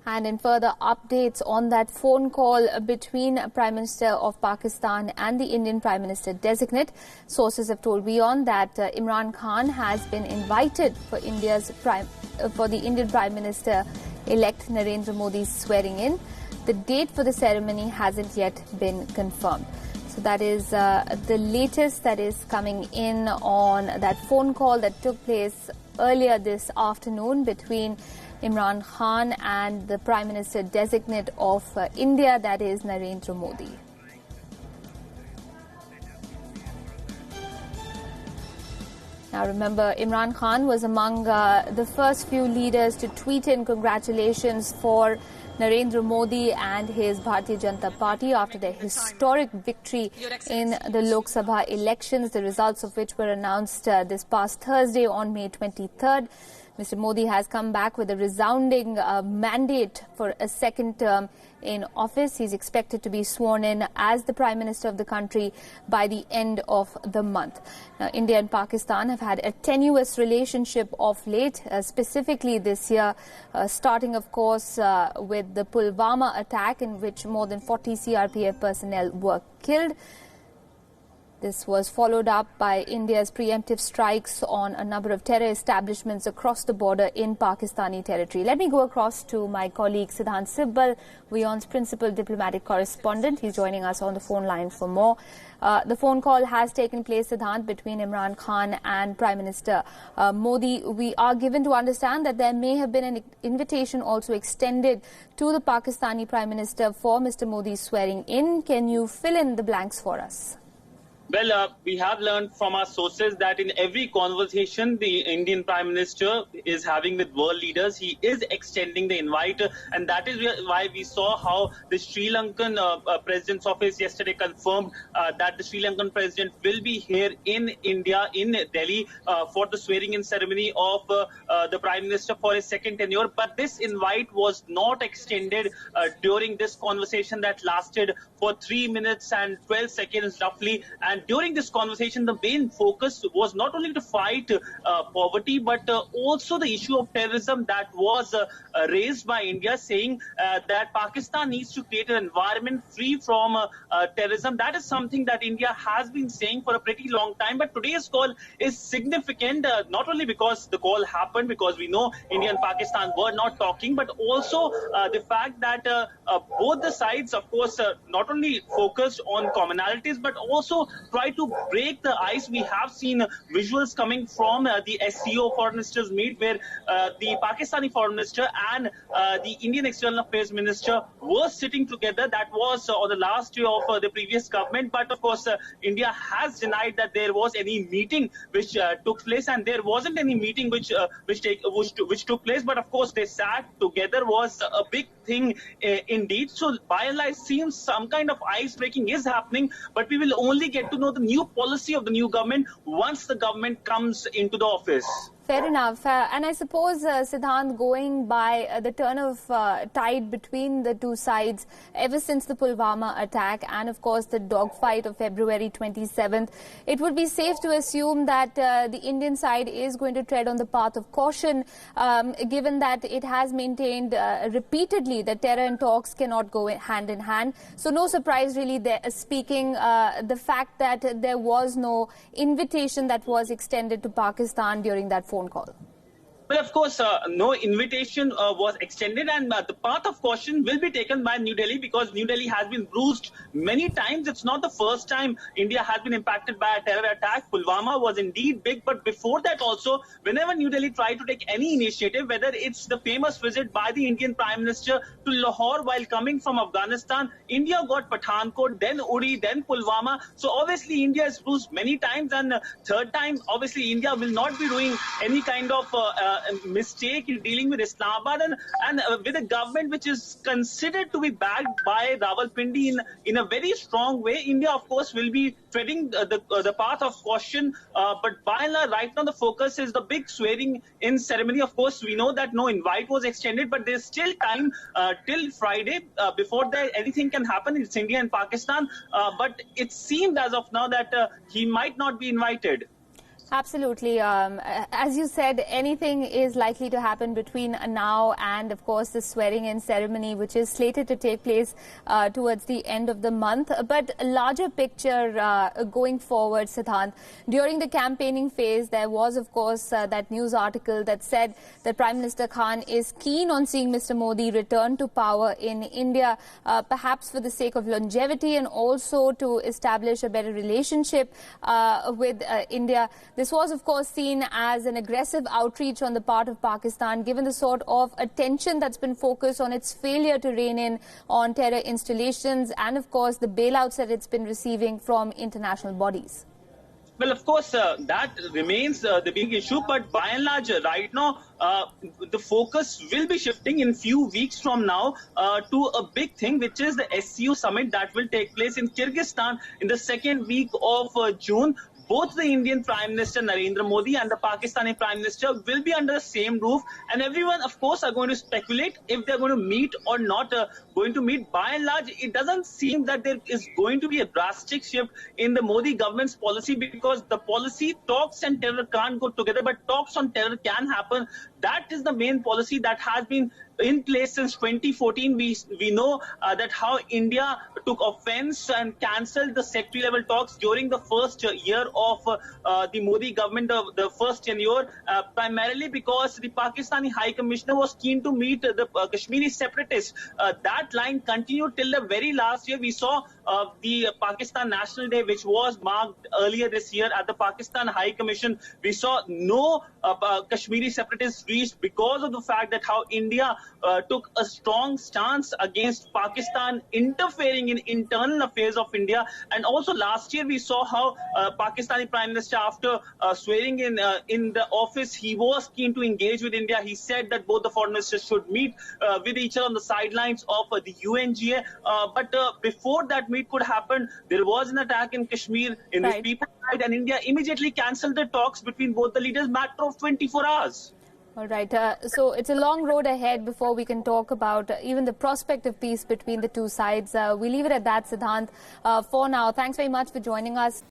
And in further updates on that phone call between Prime Minister of Pakistan and the Indian Prime Minister designate, sources have told WION that Imran Khan has been invited for the Indian Prime Minister-elect Narendra Modi's swearing in. The date for the ceremony hasn't yet been confirmed. So that is the latest that is coming in on that phone call that took place earlier this afternoon between Imran Khan and the Prime Minister designate of India, that is Narendra Modi. Now remember, Imran Khan was among the first few leaders to tweet in congratulations for Narendra Modi and his Bharatiya Janata Party after their historic victory in the Lok Sabha elections, the results of which were announced this past Thursday on May 23rd. Mr. Modi has come back with a resounding mandate for a second term in office. He's expected to be sworn in as the Prime Minister of the country by the end of the month. Now, India and Pakistan have had a tenuous relationship of late, specifically this year, starting, of course, with the Pulwama attack in which more than 40 CRPF personnel were killed. This was followed up by India's preemptive strikes on a number of terror establishments across the border in Pakistani territory. Let me go across to my colleague Siddhant Sibbal, WION's principal diplomatic correspondent. He's joining us on the phone line for more. The phone call has taken place, Siddhant, between Imran Khan and Prime Minister Modi. We are given to understand that there may have been an invitation also extended to the Pakistani Prime Minister for Mr. Modi's swearing in. Can you fill in the blanks for us? Well, we have learned from our sources that in every conversation the Indian Prime Minister is having with world leaders, he is extending the invite, and that is why we saw how the Sri Lankan President's office yesterday confirmed that the Sri Lankan President will be here in India, in Delhi, for the swearing-in ceremony of the Prime Minister for his second tenure. But this invite was not extended during this conversation that lasted for 3 minutes and 12 seconds roughly. And during this conversation, the main focus was not only to fight poverty, but also the issue of terrorism that was raised by India, saying that Pakistan needs to create an environment free from terrorism. That is something that India has been saying for a pretty long time. But today's call is significant, not only because the call happened, because we know India and Pakistan were not talking, but also the fact that both the sides, of course, not only focused on commonalities, but also try to break the ice. We have seen visuals coming from the SCO foreign ministers meet, where the Pakistani foreign minister and the Indian external affairs minister were sitting together. That was on the last day of the previous government. But of course, India has denied that there was any meeting which took place, and there wasn't any meeting which took place. But of course, they sat together was a big thing indeed. So by and large, seems some kind of ice breaking is happening, but we will only get to know the new policy of the new government once the government comes into the office. Fair enough. And I suppose, Siddhant, going by the turn of tide between the two sides ever since the Pulwama attack and, of course, the dogfight of February 27th, it would be safe to assume that the Indian side is going to tread on the path of caution, given that it has maintained repeatedly that terror and talks cannot go hand in hand. So no surprise, really, speaking the fact that there was no invitation that was extended to Pakistan during that phone call. Well, of course, no invitation was extended, and the path of caution will be taken by New Delhi, because New Delhi has been bruised many times. It's not the first time India has been impacted by a terror attack. Pulwama was indeed big, but before that also, whenever New Delhi tried to take any initiative, whether it's the famous visit by the Indian Prime Minister to Lahore while coming from Afghanistan, India got Pathankot, then Uri, then Pulwama. So obviously India is bruised many times, and third time, obviously India will not be doing any kind of mistake in dealing with Islamabad and with a government which is considered to be backed by Rawalpindi in a very strong way. India, of course, will be treading the path of caution, but by and large, right now the focus is the big swearing-in ceremony. Of course, we know that no invite was extended, but there's still time till Friday before anything can happen. It's India and Pakistan, but it seems as of now that he might not be invited. Absolutely. As you said, anything is likely to happen between now and, of course, the swearing-in ceremony, which is slated to take place towards the end of the month. But a larger picture going forward, Siddhant, during the campaigning phase, there was, of course, that news article that said that Prime Minister Khan is keen on seeing Mr. Modi return to power in India, perhaps for the sake of longevity and also to establish a better relationship with India. This was, of course, seen as an aggressive outreach on the part of Pakistan, given the sort of attention that's been focused on its failure to rein in on terror installations and, of course, the bailouts that it's been receiving from international bodies. Well, of course, that remains the big issue. But by and large, right now, the focus will be shifting in few weeks from now to a big thing, which is the SCO summit that will take place in Kyrgyzstan in the second week of June. Both the Indian Prime Minister Narendra Modi and the Pakistani Prime Minister will be under the same roof, and everyone, of course, are going to speculate if they're going to meet or not going to meet. By and large, it doesn't seem that there is going to be a drastic shift in the Modi government's policy, because the policy talks and terror can't go together, but talks on terror can happen. That is the main policy that has been in place since 2014. We know that how India took offense and cancelled the secretary level talks during the first year of the Modi government, the first tenure, primarily because the Pakistani High Commissioner was keen to meet the Kashmiri separatists. That line continued till the very last year. We saw the Pakistan National Day, which was marked earlier this year at the Pakistan High Commission. We saw no Kashmiri separatists reached because of the fact that how India took a strong stance against Pakistan interfering in internal affairs of India. And also last year we saw how Pakistani Prime Minister, after swearing in the office, he was keen to engage with India. He said that both the foreign ministers should meet with each other on the sidelines of the UNGA. But before that meet could happen, there was an attack in Kashmir in which people died, and India immediately cancelled the talks between both the leaders, matter of 24 hours. All right. So it's a long road ahead before we can talk about even the prospect of peace between the two sides. We leave it at that, Siddhant, for now. Thanks very much for joining us.